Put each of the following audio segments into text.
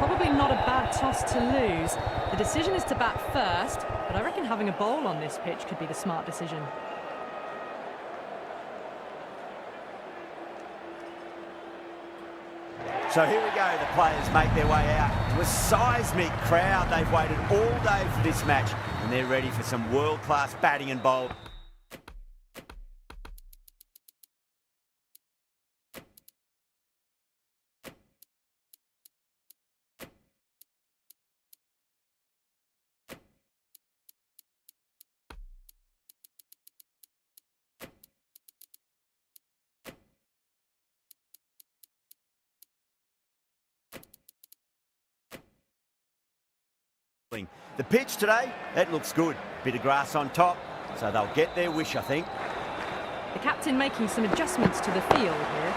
probably not a bad toss to lose. The decision is to bat first, but I reckon having a bowl on this pitch could be the smart decision. So here we go, the players make their way out to a seismic crowd. They've waited all day for this match and they're ready for some world-class batting and bowling. The pitch today, it looks good. Bit of grass on top, so they'll get their wish, I think. The captain making some adjustments to the field here.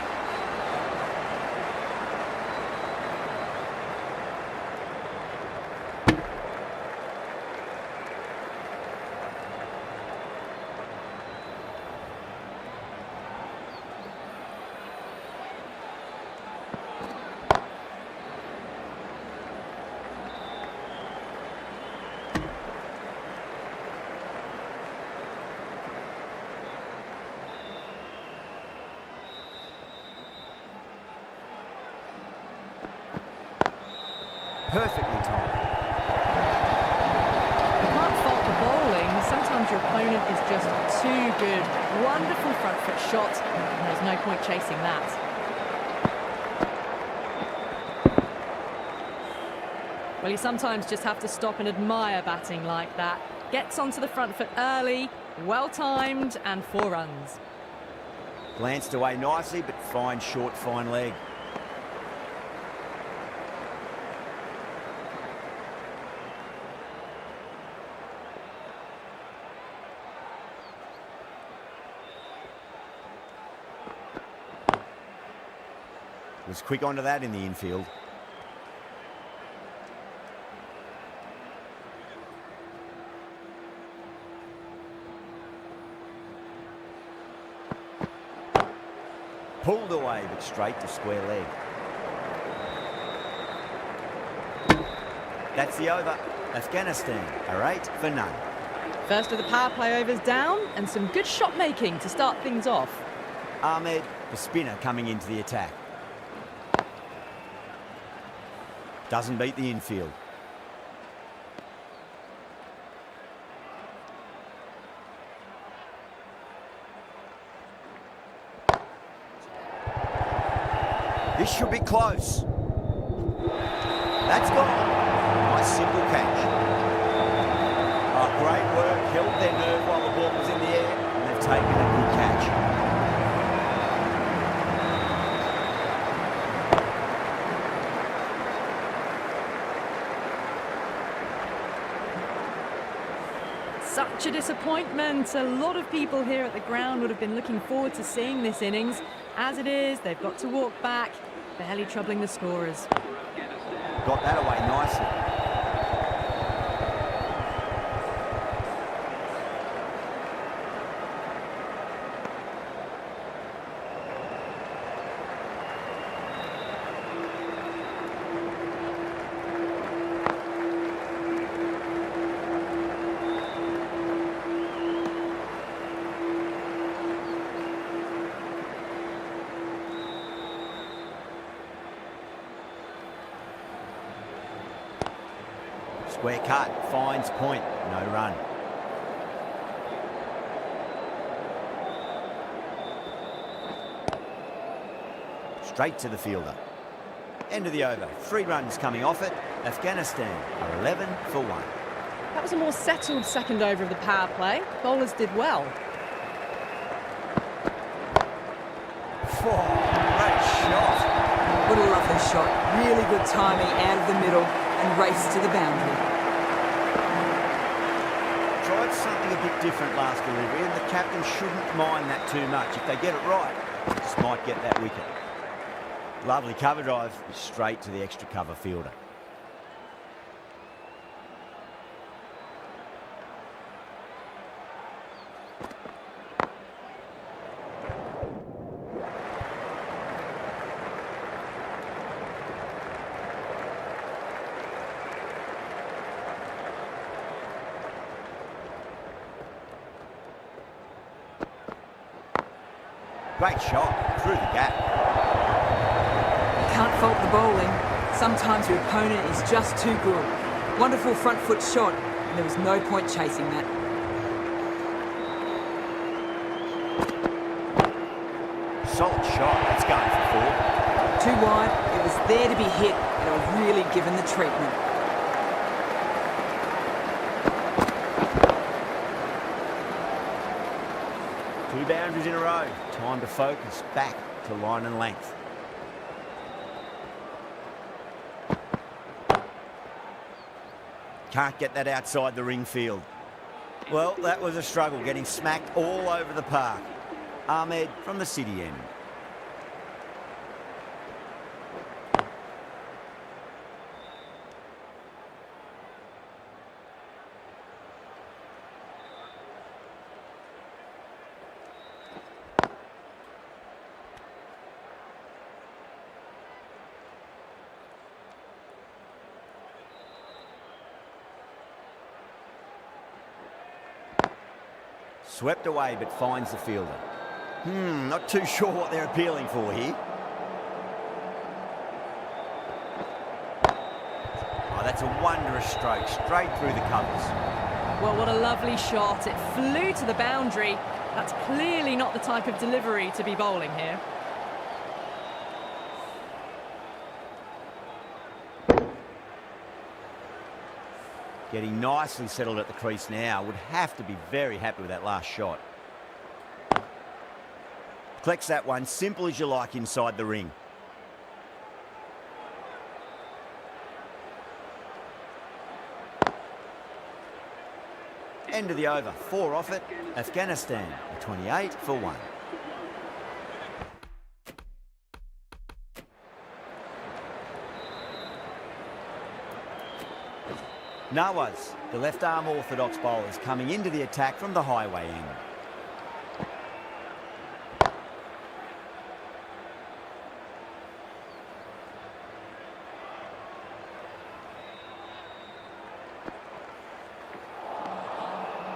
Perfectly timed. You can't fault the bowling. Sometimes your opponent is just too good. Wonderful front foot shot, and there's no point chasing that. Well, you sometimes just have to stop and admire batting like that. Gets onto the front foot early, well timed, and 4 runs. Glanced away nicely, but fine short, fine leg. Was quick onto that in the infield. Pulled away, but straight to square leg. That's the over. Afghanistan are 8 for none. First of the power play overs down, and some good shot making to start things off. Ahmed, the spinner, coming into the attack. Doesn't beat the infield. This should be close. That's gone. Nice simple catch. Oh, great work. Held their nerve while the ball was in the air, and they've taken a good catch. Such a disappointment. A lot of people here at the ground would have been looking forward to seeing this innings. As it is, they've got to walk back, barely troubling the scorers. Got that away nicely. Square cut, finds point, no run. Straight to the fielder. End of the over, 3 runs coming off it. Afghanistan are 11 for 1. That was a more settled second over of the power play. Bowlers did well. Great shot. What a lovely shot. Really good timing out of the middle and race to the boundary. Tried something a bit different last delivery, and the captain shouldn't mind that too much. If they get it right, just might get that wicket. Lovely cover drive, straight to the extra cover fielder. Great shot through the gap. You can't fault the bowling. Sometimes your opponent is just too good. Wonderful front foot shot, and there was no point chasing that. Solid shot. That's going for four. Too wide, it was there to be hit, and it was really given the treatment. Two boundaries in a row. Time to focus back to line and length. Can't get that outside the ring field. Well, that was a struggle, getting smacked all over the park. Ahmed from the city end. Swept away, but finds the fielder. Not too sure what they're appealing for here. Oh, that's a wondrous stroke, straight through the covers. Well, what a lovely shot. It flew to the boundary. That's clearly not the type of delivery to be bowling here. Getting nicely settled at the crease now. Would have to be very happy with that last shot. Collects that one, simple as you like inside the ring. End of the over, 4 off it. Afghanistan, a 28 for 1. Nawaz, the left-arm orthodox bowler, is coming into the attack from the highway end.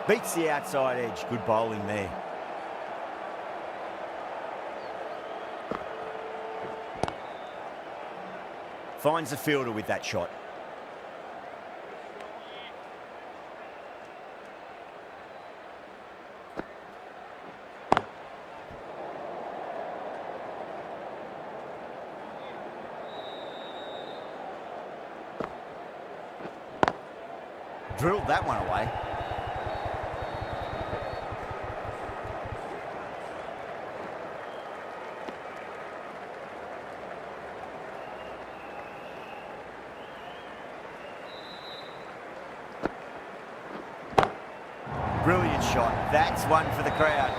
Beats the outside edge. Good bowling there. Finds the fielder with that shot. Drilled that one away. Brilliant shot. That's one for the crowd.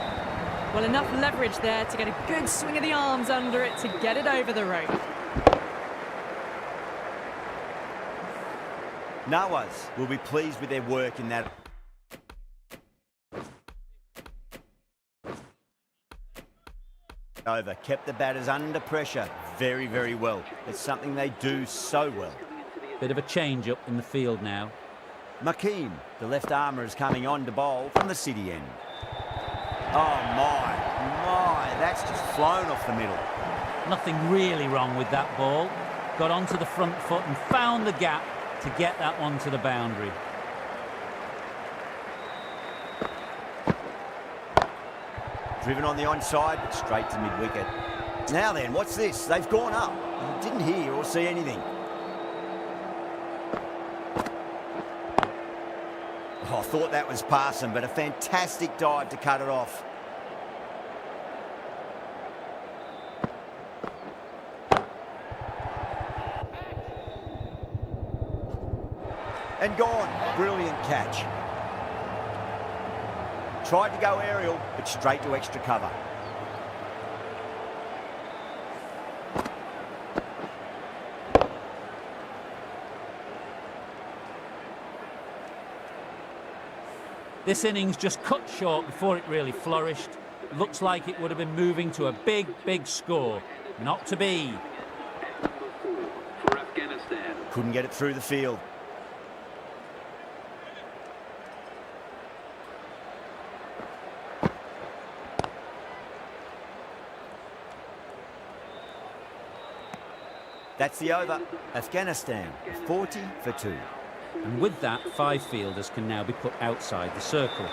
Well, enough leverage there to get a good swing of the arms under it to get it over the rope. Nawaz will be pleased with their work in that. Over. Kept the batters under pressure very, very well. It's something they do so well. Bit of a change-up in the field now. Makeem, the left armour, is coming on to bowl from the city end. Oh, my, that's just flown off the middle. Nothing really wrong with that ball. Got onto the front foot and found the gap to get that one to the boundary. Driven on the onside, but straight to mid-wicket. Now then, what's this? They've gone up. Didn't hear or see anything. Oh, I thought that was passing, but a fantastic dive to cut it off. And gone. Brilliant catch. Tried to go aerial, but straight to extra cover. This innings just cut short before it really flourished. Looks like it would have been moving to a big, big score. Not to be. For Afghanistan. Couldn't get it through the field. That's the over. Afghanistan, 40 for 2. And with that, 5 fielders can now be put outside the circle.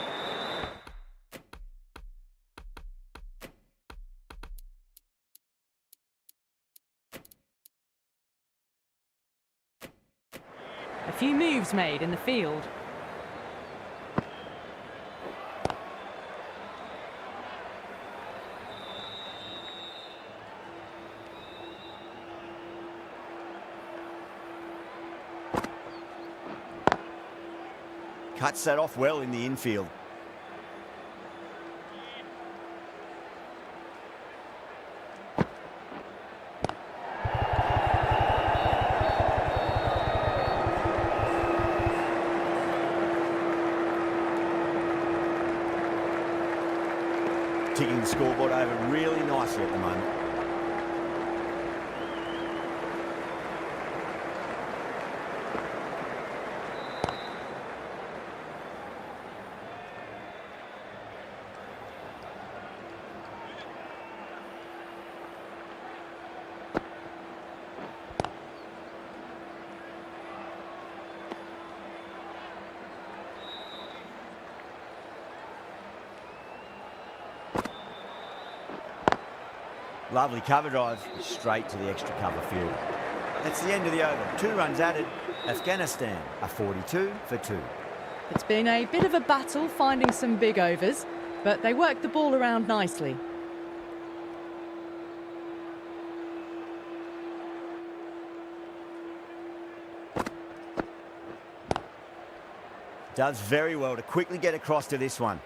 A few moves made in the field. Cuts that off well in the infield. Ticking the scoreboard over really nicely at the moment. Lovely cover drive, straight to the extra cover field. That's the end of the over. 2 runs added. Afghanistan are 42 for 2. It's been a bit of a battle finding some big overs, but they worked the ball around nicely. Does very well to quickly get across to this one.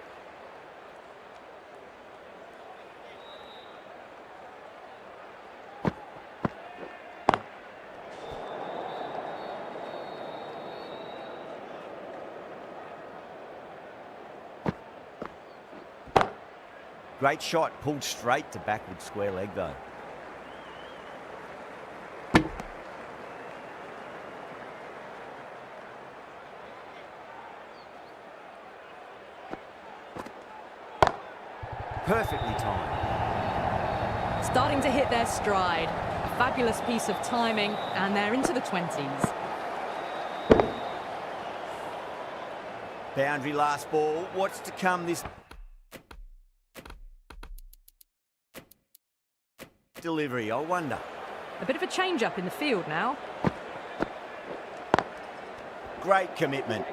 Great shot, pulled straight to backward square leg though. Perfectly timed. Starting to hit their stride. A fabulous piece of timing, and they're into the 20s. Boundary last ball. What's to come this delivery, I wonder. A bit of a change-up in the field now. Great commitment.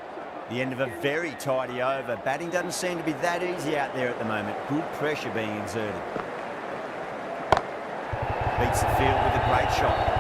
The end of a very tidy over. Batting doesn't seem to be that easy out there at the moment. Good pressure being exerted. Beats the field with a great shot.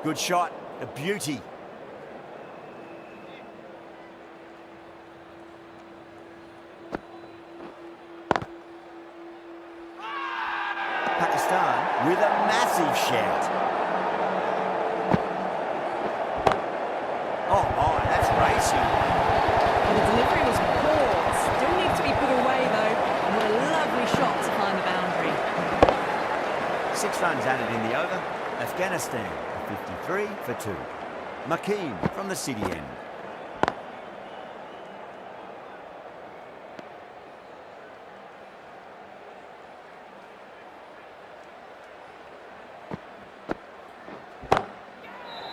Good shot, a beauty. Pakistan with a massive shout. Oh my, that's racing. Well, the delivery was poor. Still needs to be put away though. And what a lovely shot to find the boundary. 6 runs added in the over. Afghanistan 53 for 2. Makeem from the city end.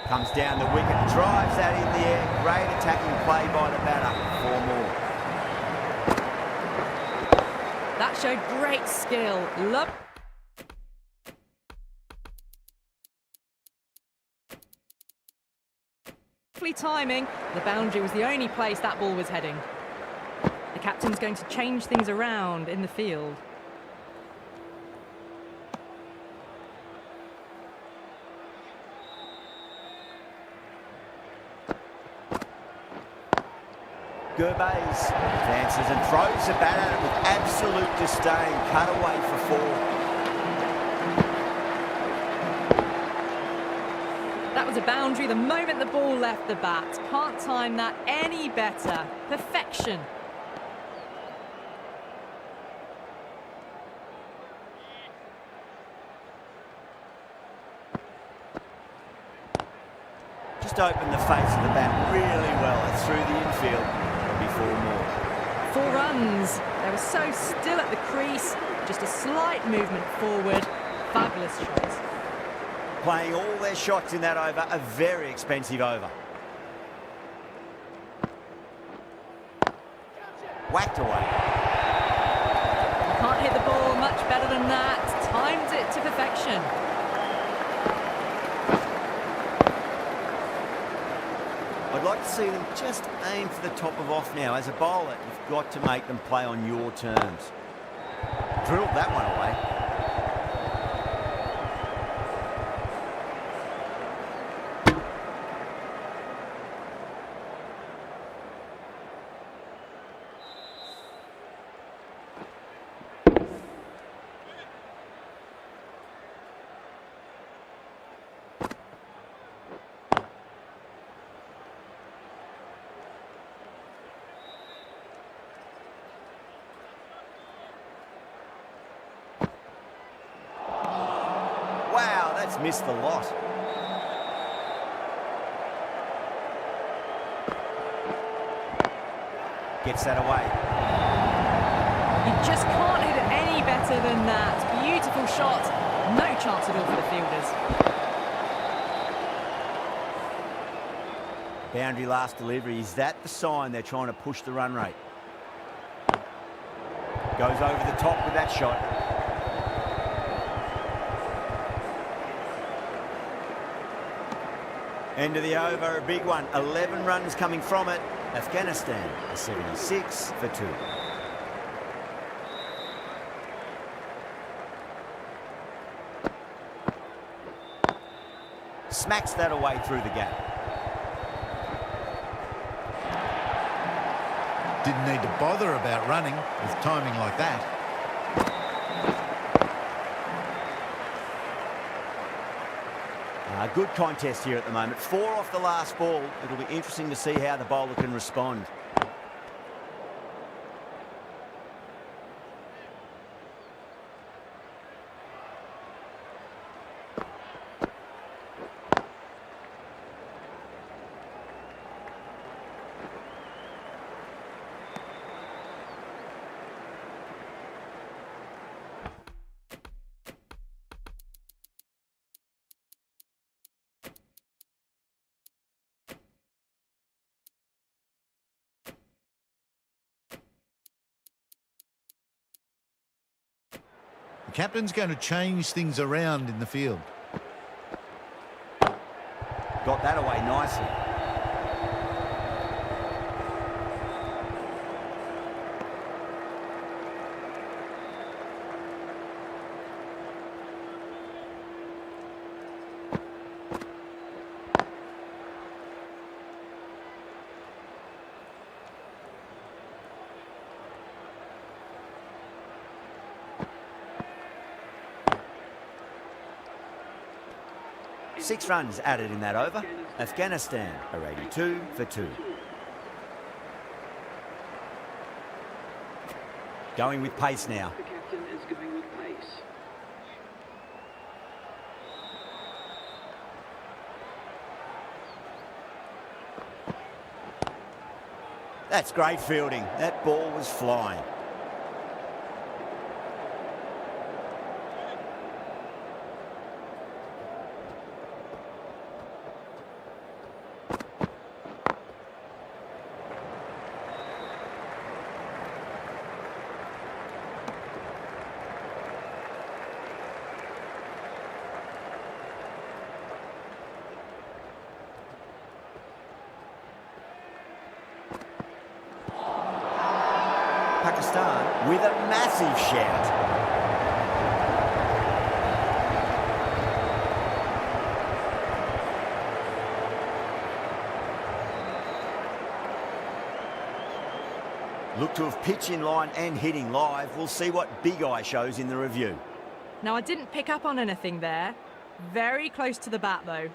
Comes down the wicket, drives that in the air. Great attacking play by the batter. 4 more. That showed great skill. Lovely timing. The boundary was the only place that ball was heading. The captain's going to change things around in the field. Gervais advances and throws the bat at it with absolute disdain. Cut away for 4. That was a boundary the moment the ball left the bat. Can't time that any better. Perfection. Just opened the face of the bat really well through the infield. There'll be 4 more. 4 runs. They were so still at the crease. Just a slight movement forward. Fabulous shots. Playing all their shots in that over, a very expensive over. Whacked away. You can't hit the ball much better than that. Timed it to perfection. I'd like to see them just aim for the top of off now. As a bowler, you've got to make them play on your terms. Drilled that one away. Wow, that's missed the lot. Gets that away. You just can't hit it any better than that. Beautiful shot. No chance at all for the fielders. Boundary last delivery. Is that the sign they're trying to push the run rate? Goes over the top with that shot. End of the over, a big one. 11 runs coming from it. Afghanistan, a 76 for 2. Smacks that away through the gap. Didn't need to bother about running with timing like that. A good contest here at the moment. 4 off the last ball. It'll be interesting to see how the bowler can respond. The captain's going to change things around in the field. Got that away nicely. Six runs added in that over. Afghanistan are 82 for 2. Going with pace now. The captain is going with pace. That's great fielding. That ball was flying. Pakistan with a massive shout. Look to have pitch in line and hitting live. We'll see what Big Eye shows in the review. Now, I didn't pick up on anything there. Very close to the bat, though.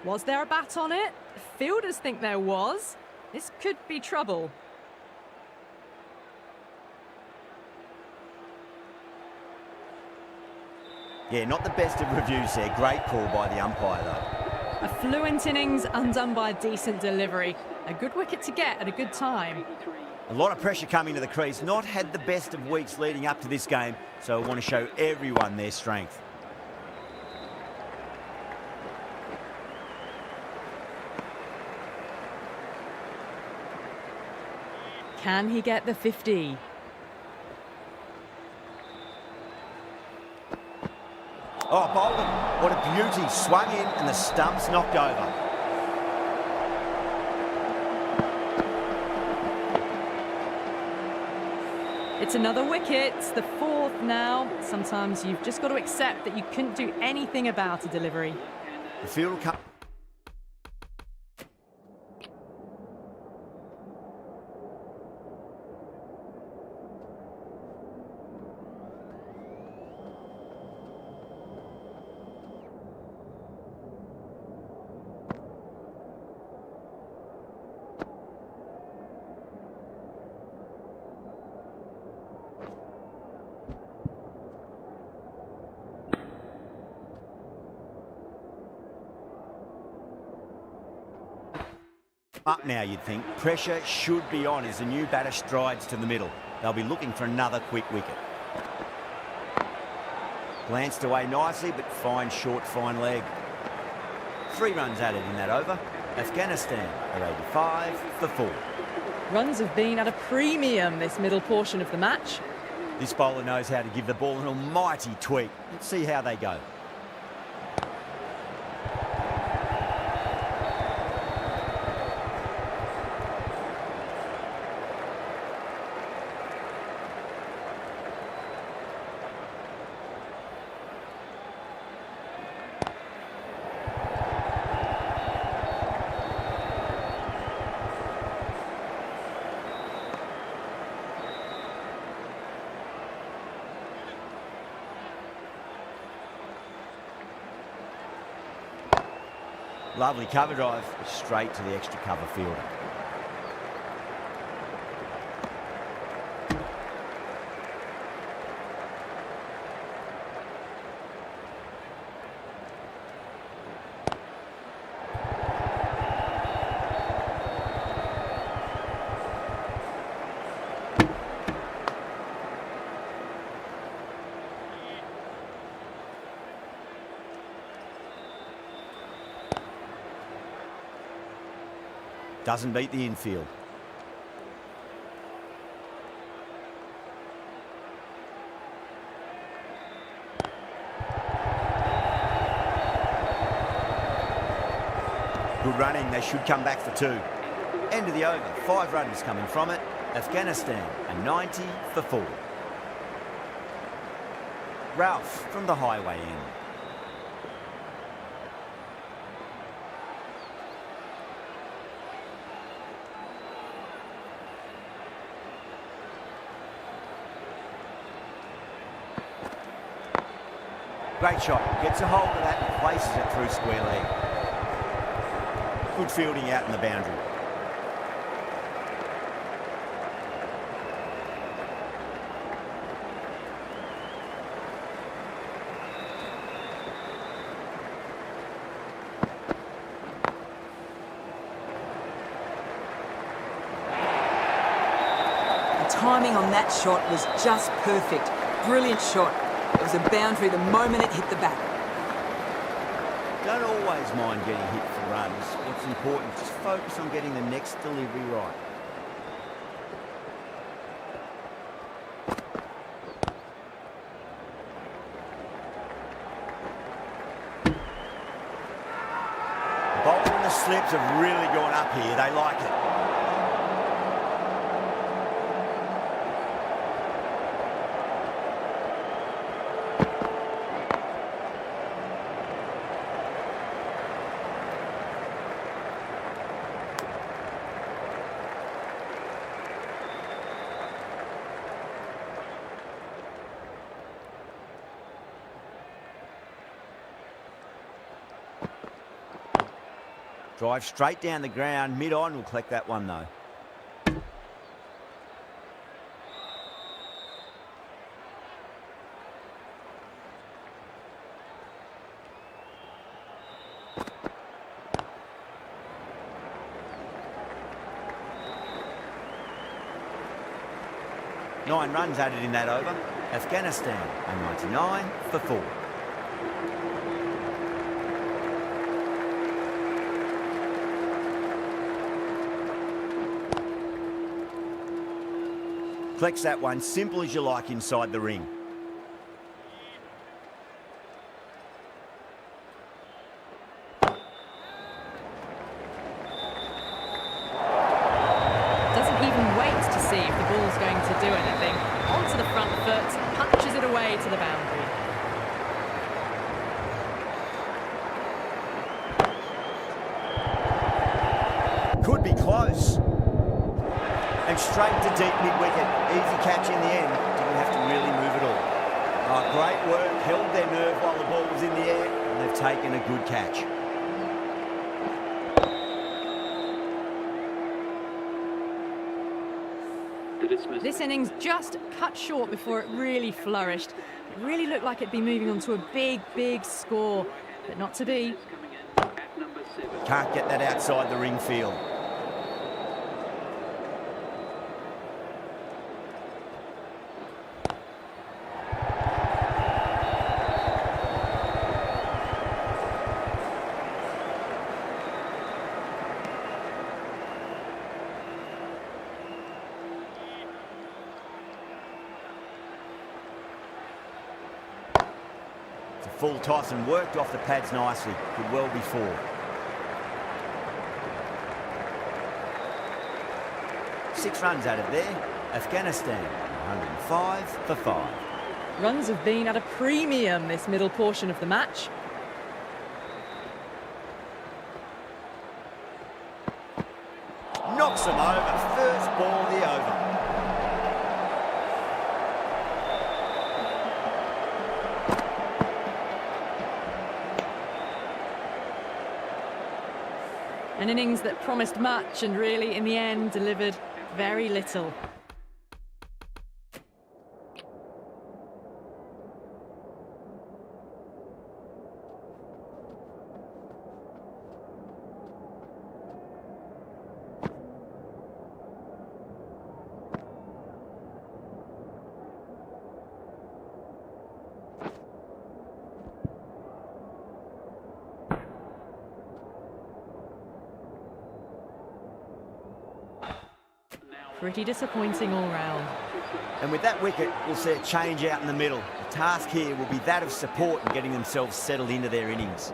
Was there a bat on it? Fielders think there was. This could be trouble. Yeah, not the best of reviews there. Great call by the umpire, though. A fluent innings undone by a decent delivery. A good wicket to get at a good time. A lot of pressure coming to the crease. Not had the best of weeks leading up to this game, so I want to show everyone their strength. Can he get the 50? Oh, Bolden, what a beauty. Swung in and the stump's knocked over. It's another wicket. It's the 4th now. Sometimes you've just got to accept that you couldn't do anything about a delivery. The field will come. Up now, you'd think. Pressure should be on as the new batter strides to the middle. They'll be looking for another quick wicket. Glanced away nicely, but fine short, fine leg. 3 runs added in that over. Afghanistan are 85 for 4. Runs have been at a premium this middle portion of the match. This bowler knows how to give the ball an almighty tweak. Let's see how they go. Lovely cover drive, straight to the extra cover fielder. Doesn't beat the infield. Good running, they should come back for 2. End of the over, 5 runs coming from it. Afghanistan are 90 for 4. Ralph from the highway end. Great shot, gets a hold of that and places it through square leg. Good fielding out in the boundary. The timing on that shot was just perfect. Brilliant shot. It was a boundary the moment it hit the bat. Don't always mind getting hit for runs. What's important, just focus on getting the next delivery right. The bowler and the slips have really gone up here. They like it. Drive straight down the ground. Mid-on will collect that one, though. Nine runs added in that over. Afghanistan, a 99 for 4. Collects that one, simple as you like inside the ring. Doesn't even wait to see if the ball's going to do anything. Onto the front foot, punches it away to the boundary. Could be close. And straight to deep mid-wicket. Easy catch in the end. Didn't have to really move at all. Oh, great work. Held their nerve while the ball was in the air. And they've taken a good catch. This innings just cut short before it really flourished. It really looked like it'd be moving on to a big, big score, but not to be. Can't get that outside the ring field. Full toss and worked off the pads nicely. Could well be 4. Six runs out of there. Afghanistan, 105 for 5. Runs have been at a premium this middle portion of the match. Knocks them over. First ball of the over. An innings that promised much and really, in the end, delivered very little. Pretty disappointing all round. And with that wicket, we'll see a change out in the middle. The task here will be that of support and getting themselves settled into their innings.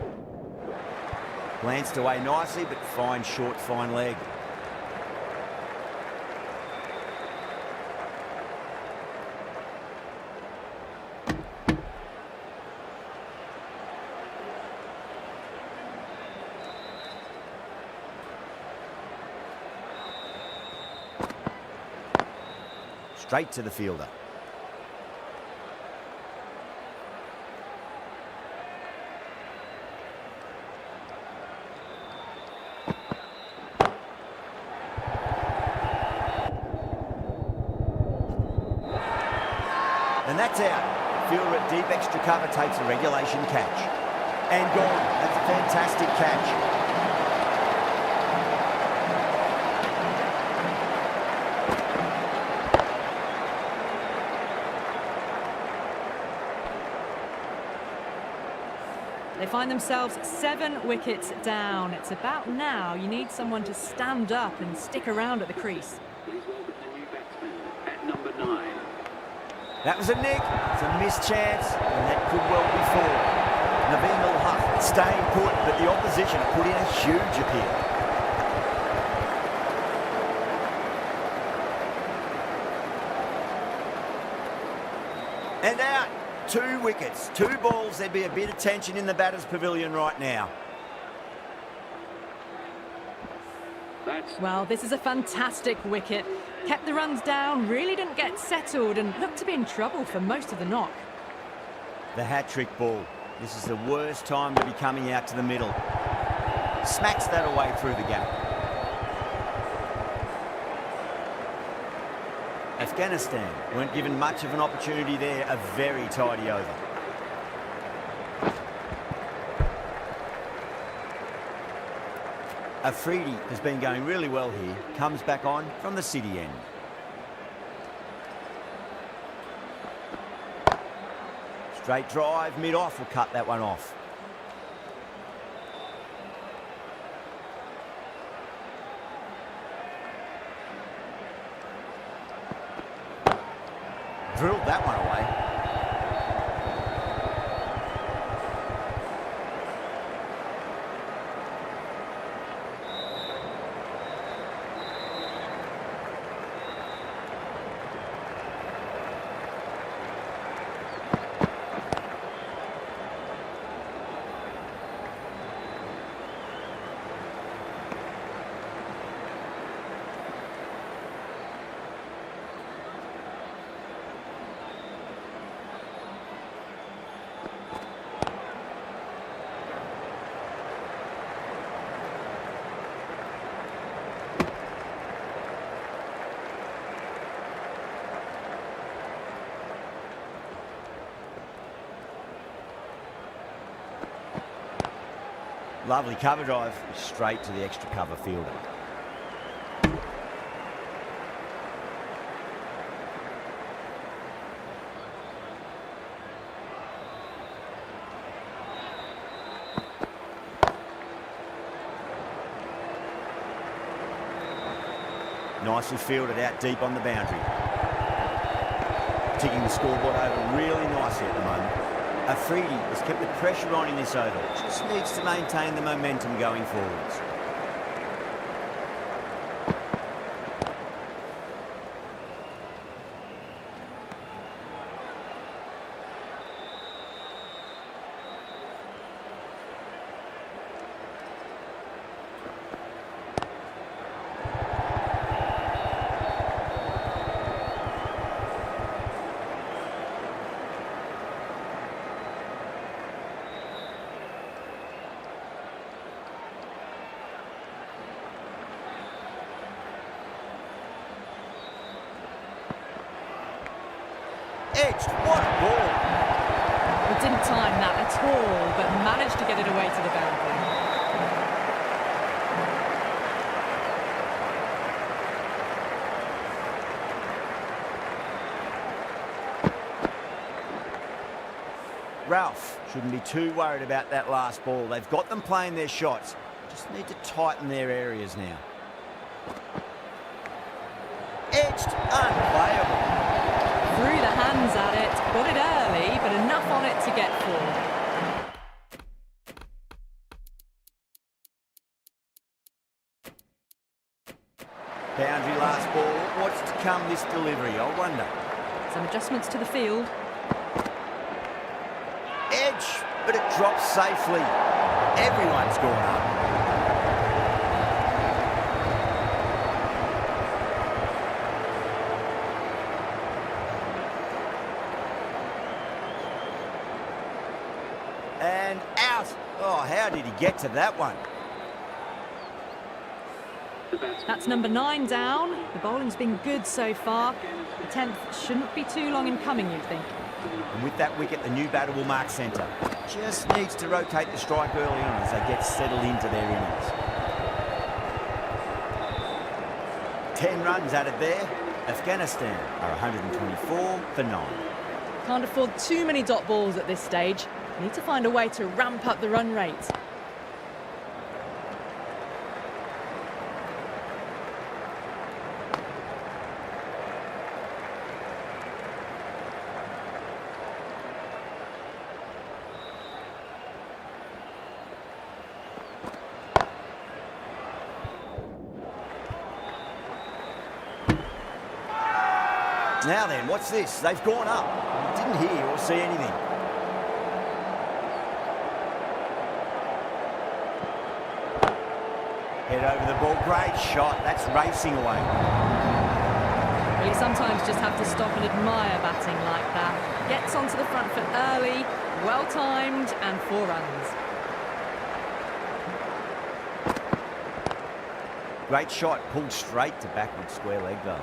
Glanced away nicely, but fine short, fine leg. Straight to the fielder. And that's out. Fielder at deep extra cover takes a regulation catch. And gone. That's a fantastic catch. They find themselves 7 wickets down. It's about now you need someone to stand up and stick around at the crease. Please welcome the new batsman at number 9. That was a nick. It's a missed chance, and that could well be 4. Naveen al-Haq staying put, but the opposition put in a huge appeal. And out. 2 wickets, 2 balls. There'd be a bit of tension in the batter's pavilion right now. Well, this is a fantastic wicket. Kept the runs down, really didn't get settled and looked to be in trouble for most of the knock. The hat-trick ball. This is the worst time to be coming out to the middle. Smacks that away through the gap. Afghanistan weren't given much of an opportunity there. A very tidy over. Afridi has been going really well here. Comes back on from the city end. Straight drive, mid-off will cut that one off. Drilled that one away. Lovely cover drive, straight to the extra cover fielder. Nicely fielded out deep on the boundary. Ticking the scoreboard over really nicely at the moment. Afridi has kept the pressure on in this over. Just needs to maintain the momentum going forwards. Edged, what a ball! It didn't time that at all, but managed to get it away to the boundary. Ralph shouldn't be too worried about that last ball. They've got them playing their shots. Just need to tighten their areas now. Edged, unplayable. Threw the hands at it, got it early, but enough on it to get forward. Boundary last ball. What's to come this delivery, I wonder. Some adjustments to the field. Edge, but it drops safely. Everyone's gone up. And out. Oh, how did he get to that one? That's number 9 down. The bowling's been good so far. The 10th shouldn't be too long in coming, you'd think. And with that wicket, the new batter will mark centre. Just needs to rotate the strike early on as they get settled into their innings. 10 runs added there. Afghanistan are 124 for 9. Can't afford too many dot balls at this stage. Need to find a way to ramp up the run rate. Now then, what's this? They've gone up. Didn't hear or see anything. Head over the ball. Great shot. That's racing away. Well, you sometimes just have to stop and admire batting like that. Gets onto the front foot early, well timed, and 4 runs. Great shot, pulled straight to backward square leg though.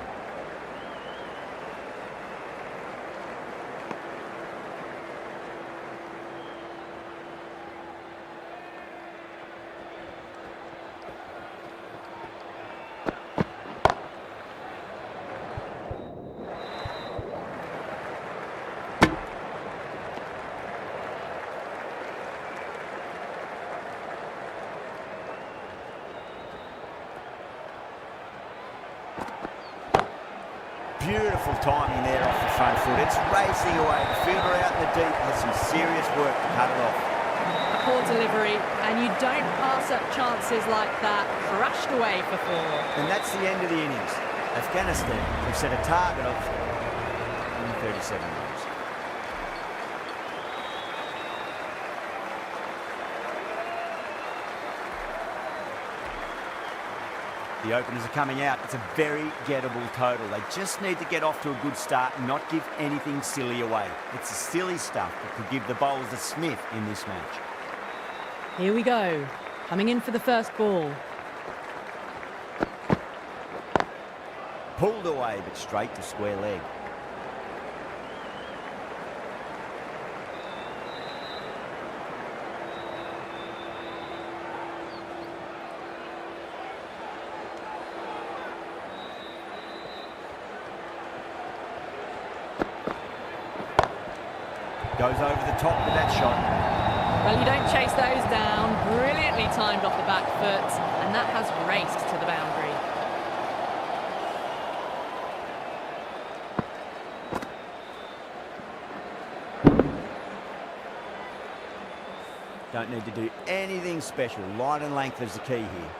Beautiful timing there off the front foot. It's racing away. The fielder out in the deep has some serious work to cut it off. A poor delivery, and you don't pass up chances like that. Crushed away for 4. And that's the end of the innings. Afghanistan have set a target of 37 runs. The openers are coming out. It's a very gettable total. They just need to get off to a good start and not give anything silly away. It's the silly stuff that could give the bowlers a sniff in this match. Here we go. Coming in for the first ball. Pulled away, but straight to square leg. Goes over the top with that shot. Well, you don't chase those down. Brilliantly timed off the back foot, and that has raced to the boundary. Don't need to do anything special. Line and length is the key here.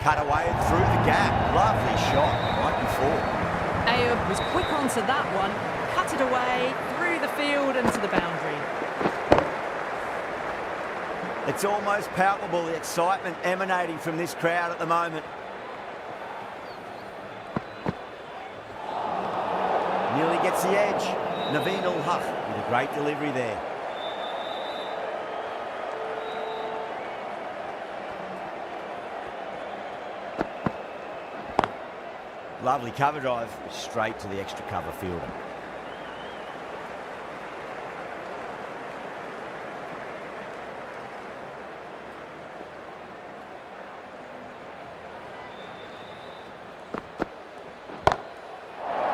Cut away through the gap. Lovely shot right before. Ayub was quick onto that one, cut it away, through the field and to the boundary. It's almost palpable, the excitement emanating from this crowd at the moment. Nearly gets the edge. Naveen ul-Haq with a great delivery there. Lovely cover drive, straight to the extra cover fielder.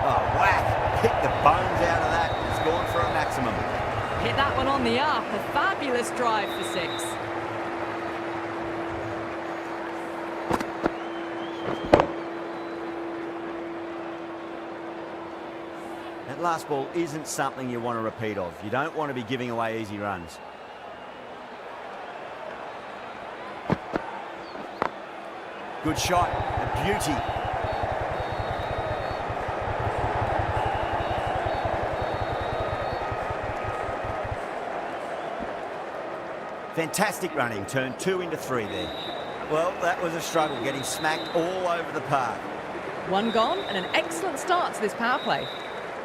Oh, whack! Hit the bones out of that. It's gone for a maximum. Hit that one on the up. A fabulous drive for 6. That last ball isn't something you want to repeat of. You don't want to be giving away easy runs. Good shot, a beauty. Fantastic running, turned 2 into 3 there. Well, that was a struggle, getting smacked all over the park. 1 gone and an excellent start to this power play.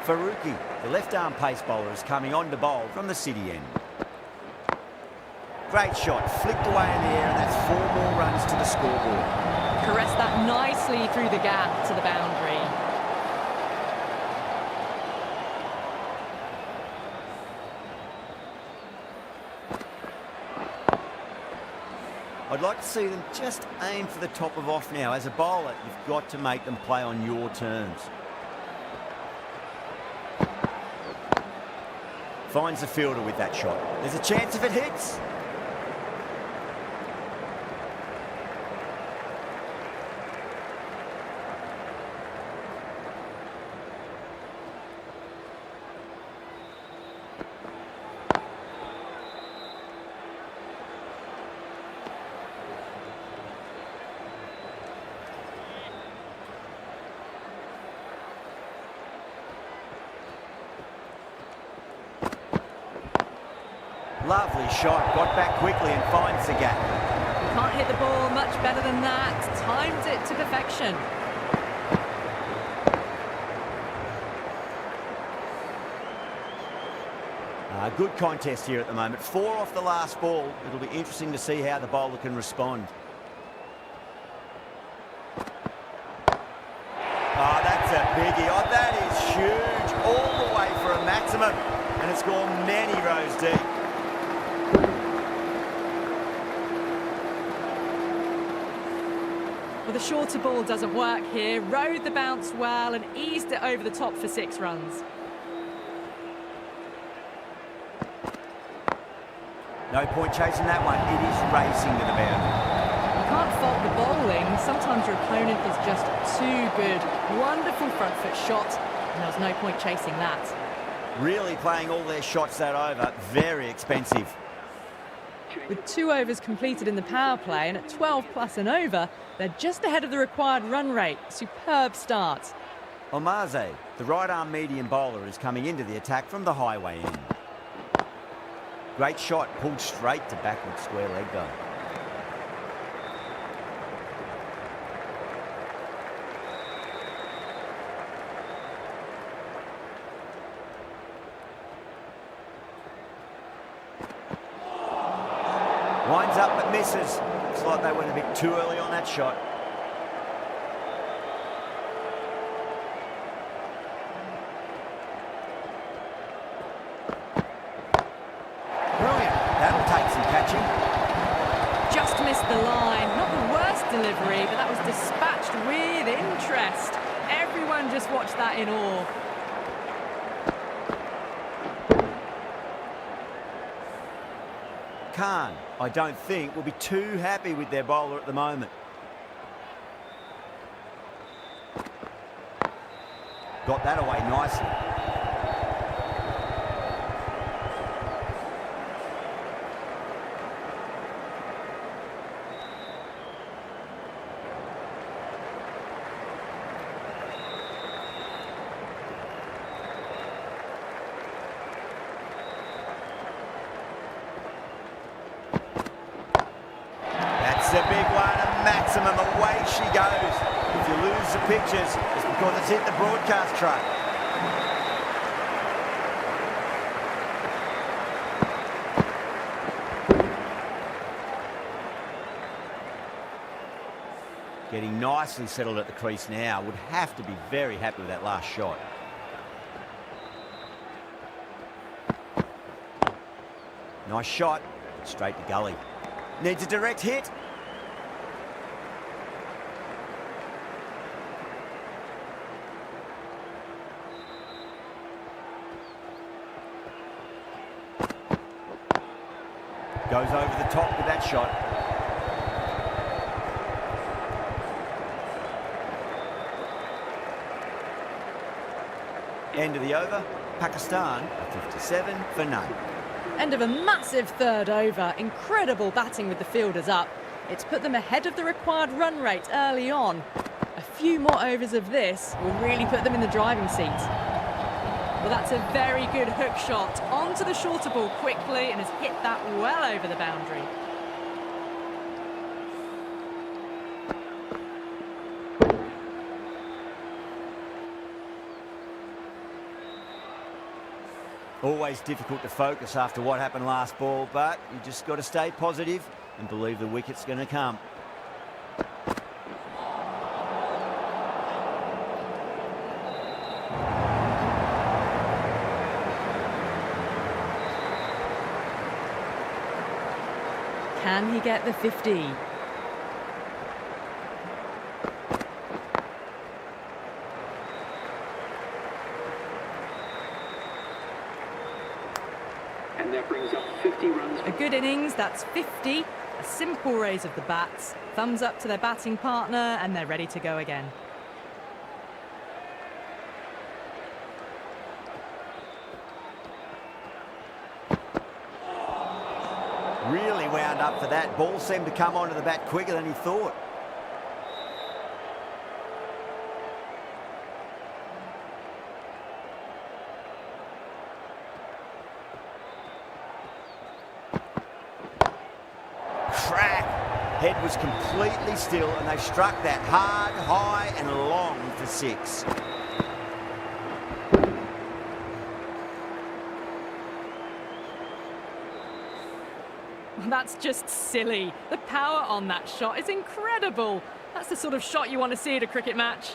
Faruqi, the left-arm pace bowler, is coming on to bowl from the city end. Great shot, flicked away in the air, and that's 4 more runs to the scoreboard. Caressed that nicely through the gap to the boundary. I'd like to see them just aim for the top of off now. As a bowler, you've got to make them play on your terms. Finds the fielder with that shot. There's a chance if it hits. Lovely shot, got back quickly and finds the gap. Can't hit the ball much better than that. Timed it to perfection. Good contest here at the moment. 4 off the last ball. It'll be interesting to see how the bowler can respond. Oh, that's a biggie. Oh, that is huge. All the way for a maximum. And it's gone many rows deep. Well, the shorter ball doesn't work here. Rode the bounce well and eased it over the top for 6 runs. No point chasing that one. It is racing to the boundary. You can't fault the bowling. Sometimes your opponent is just too good. Wonderful front foot shot, and there was no point chasing that. Really playing all their shots that over. Very expensive. With 2 overs completed in the power play and at 12 plus and over, they're just ahead of the required run rate. Superb start. Omaze, the right-arm medium bowler, is coming into the attack from the highway end. Great shot, pulled straight to backward square leg though. Winds up but misses. Looks like they went a bit too early on that shot. Brilliant. That'll take some catching. Just missed the line. Not the worst delivery, but that was dispatched with interest. Everyone just watched that in awe. Khan, I don't think, will be too happy with their bowler at the moment. Got that away nicely. A big one, a maximum, away she goes. If you lose the pictures, it's because it's hit the broadcast truck. Getting nicely settled at the crease now. Would have to be very happy with that last shot. Nice shot, straight to gully. Needs a direct hit. Goes over the top with that shot. End of the over. Pakistan 57 for none. End of a massive third over. Incredible batting with the fielders up. It's put them ahead of the required run rate early on. A few more overs of this will really put them in the driving seat. Well, that's a very good hook shot. Onto the shorter ball quickly and has hit that well over the boundary. Always difficult to focus after what happened last ball, but you just got to stay positive and believe the wicket's going to come. Can he get the 50? And that brings up 50 runs. A good innings, that's 50. A simple raise of the bats. Thumbs up to their batting partner and they're ready to go again. Really wound up for that. Ball seemed to come onto the bat quicker than he thought. Crack! Head was completely still and they struck that hard, high and long for 6. That's just silly. The power on that shot is incredible. That's the sort of shot you want to see at a cricket match.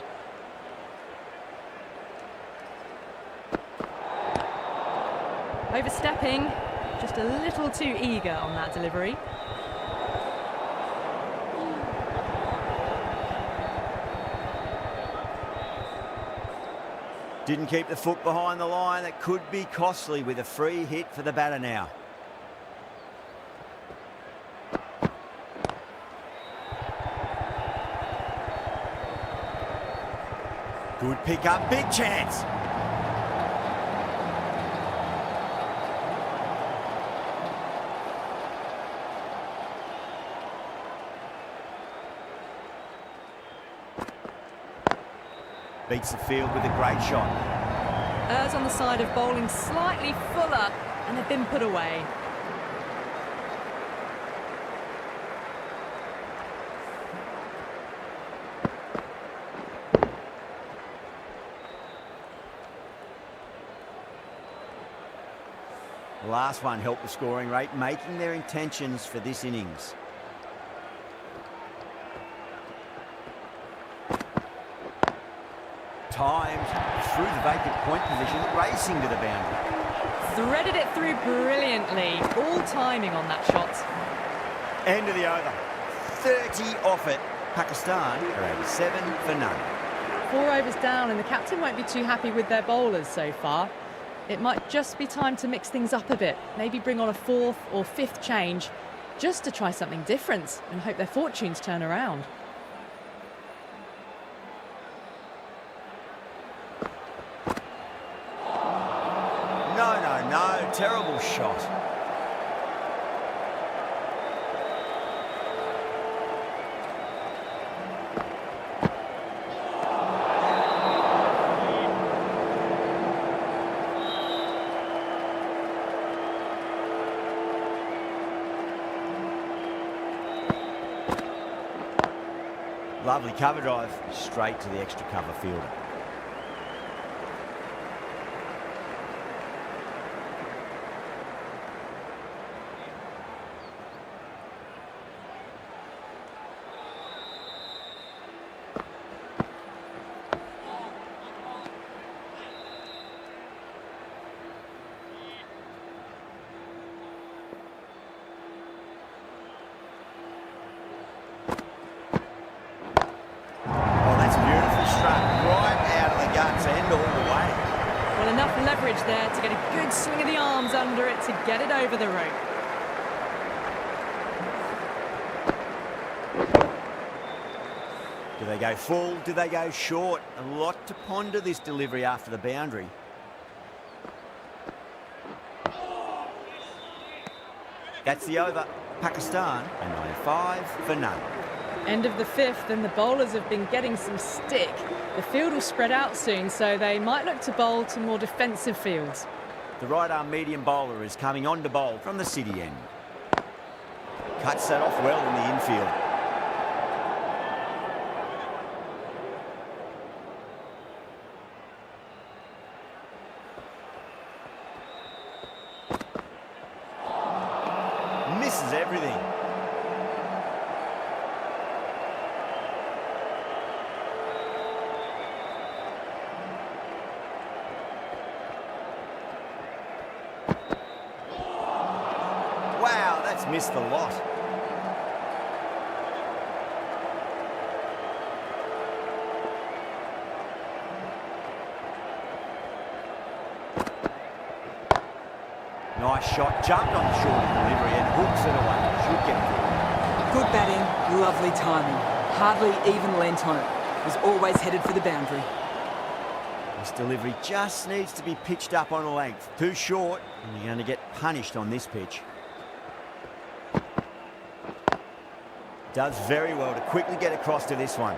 Overstepping, just a little too eager on that delivery. Didn't keep the foot behind the line. That could be costly with a free hit for the batter now. Good pick up, big chance. Beats the field with a great shot. Errs on the side of bowling slightly fuller, and they've been put away. The last one helped the scoring rate, making their intentions for this innings. Timed through the vacant point position, racing to the boundary. Threaded it through brilliantly. All timing on that shot. End of the over. 30 off it. Pakistan are 87 for none. 4 overs down, and the captain won't be too happy with their bowlers so far. It might just be time to mix things up a bit. Maybe bring on a 4th or 5th change just to try something different and hope their fortunes turn around. No, terrible shot. Lovely cover drive, straight to the extra cover fielder. Leverage there to get a good swing of the arms under it to get it over the rope. Do they go full? Do they go short? A lot to ponder this delivery after the boundary. That's the over. Pakistan are 95 for none. End of the 5th, and the bowlers have been getting some stick. The field will spread out soon, so they might look to bowl to more defensive fields. The right-arm medium bowler is coming on to bowl from the city end. Cuts that off well in the infield. Misses everything. Wow, that's missed the lot. Nice shot, jumped on the shorter delivery and hooks it away. Should get it. Good batting, lovely timing. Hardly even lent on it. Was always headed for the boundary. This delivery just needs to be pitched up on a length. Too short, and you're going to get punished on this pitch. Does very well to quickly get across to this one.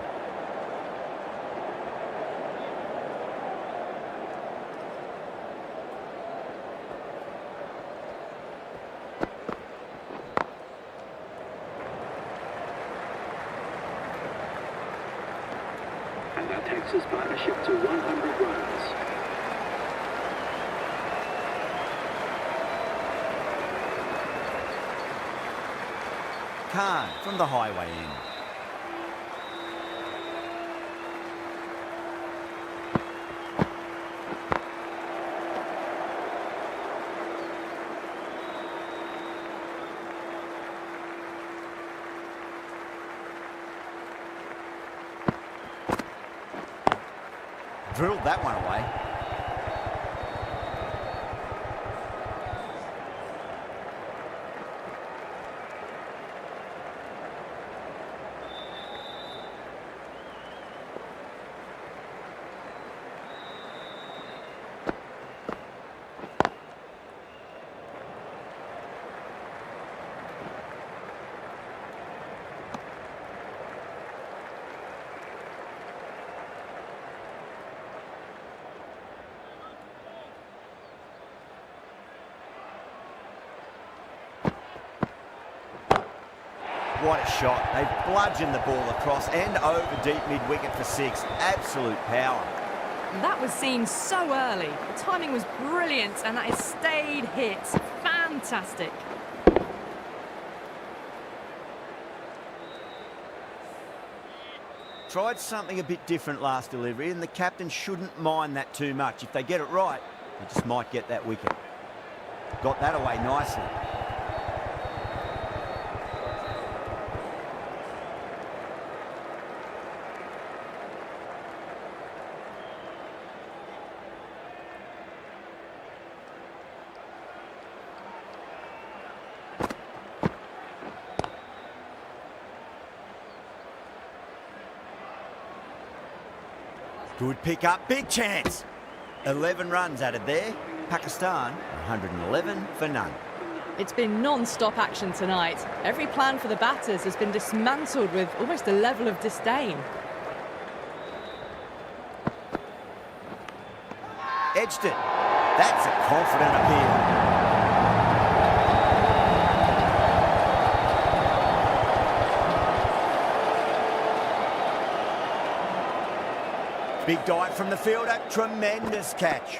And that takes his partnership to 100 runs. Khan from the highway end. Drilled that one away. What a shot. They've bludgeoned the ball across and over deep mid-wicket for 6. Absolute power. That was seen so early. The timing was brilliant and that is stayed hit. Fantastic. Tried something a bit different last delivery, and the captain shouldn't mind that too much. If they get it right, they just might get that wicket. Got that away nicely. Good pick up, big chance. 11 runs added there. Pakistan, 111 for none. It's been non-stop action tonight. Every plan for the batters has been dismantled with almost a level of disdain. Edged it. That's a confident appeal. Big dive from the fielder, tremendous catch.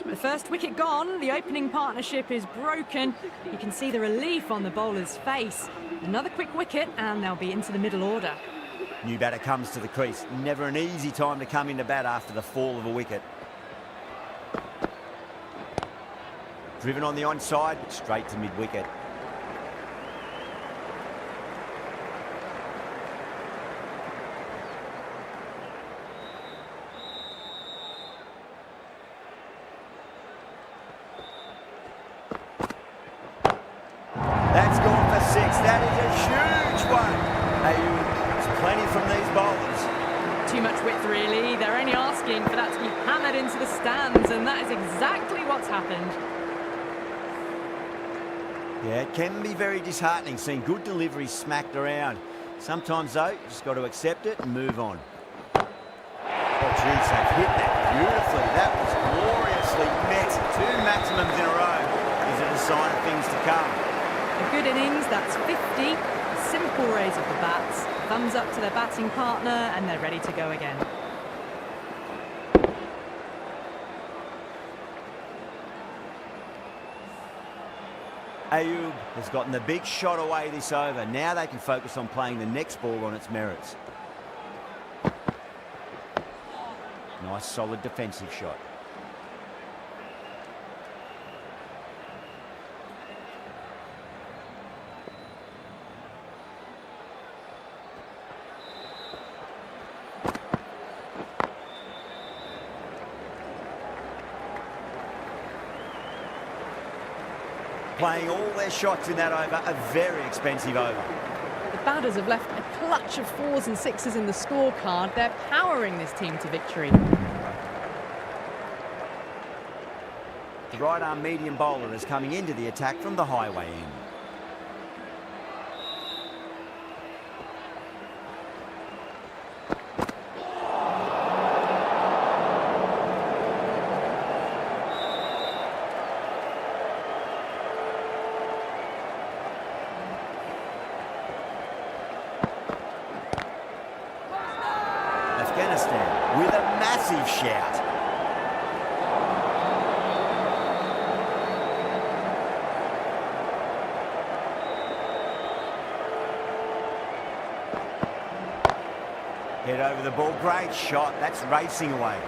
The first wicket gone, the opening partnership is broken. You can see the relief on the bowler's face. Another quick wicket and they'll be into the middle order. New batter comes to the crease. Never an easy time to come into bat after the fall of a wicket. Driven on the onside, straight to mid-wicket. That's gone for 6. That is a huge one. There's plenty from these bowlers. Too much width really. They're only asking for that to be hammered into the stands and that is exactly what's happened. Yeah, it can be very disheartening seeing good delivery smacked around. Sometimes though, you just got to accept it and move on. Oh geez, they've hit that beautifully. That was gloriously met. 2 maximums in a row. Is it a sign of things to come? A good innings, that's 50. A simple raise of the bats. Thumbs up to their batting partner and they're ready to go again. Ayub has gotten the big shot away this over. Now they can focus on playing the next ball on its merits. Nice solid defensive shot. Playing all their shots in that over, a very expensive over. The batters have left a clutch of 4s and 6s in the scorecard. They're powering this team to victory. The right-arm medium bowler is coming into the attack from the highway end. Afghanistan with a massive shout. Head over the ball. Great shot. That's racing away.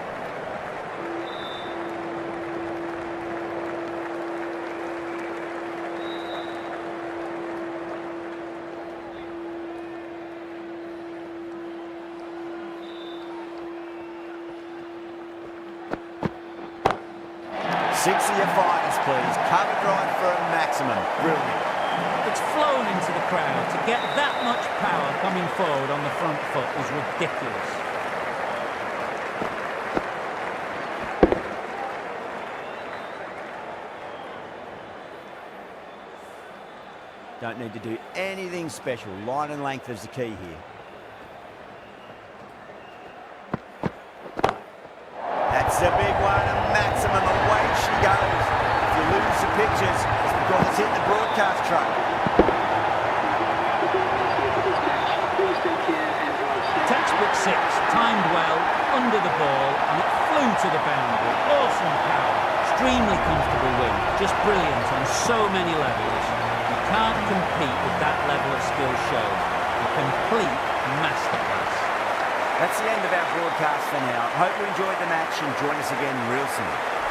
Six of your fighters, please. Cover drive for a maximum. Brilliant. It's flown into the crowd. To get that much power coming forward on the front foot is ridiculous. Don't need to do anything special. Line and length is the key here. That's a big one, a maximum. Away she goes. If you lose the pictures, it's because it's hit the broadcast truck. Textbook 6, timed well, under the ball, and it flew to the boundary. Awesome power. Extremely comfortable win. Just brilliant on so many levels. You can't compete with that level of skill shown. A complete masterclass. That's the end of our broadcast for now. Hope you enjoyed the match and join us again real soon.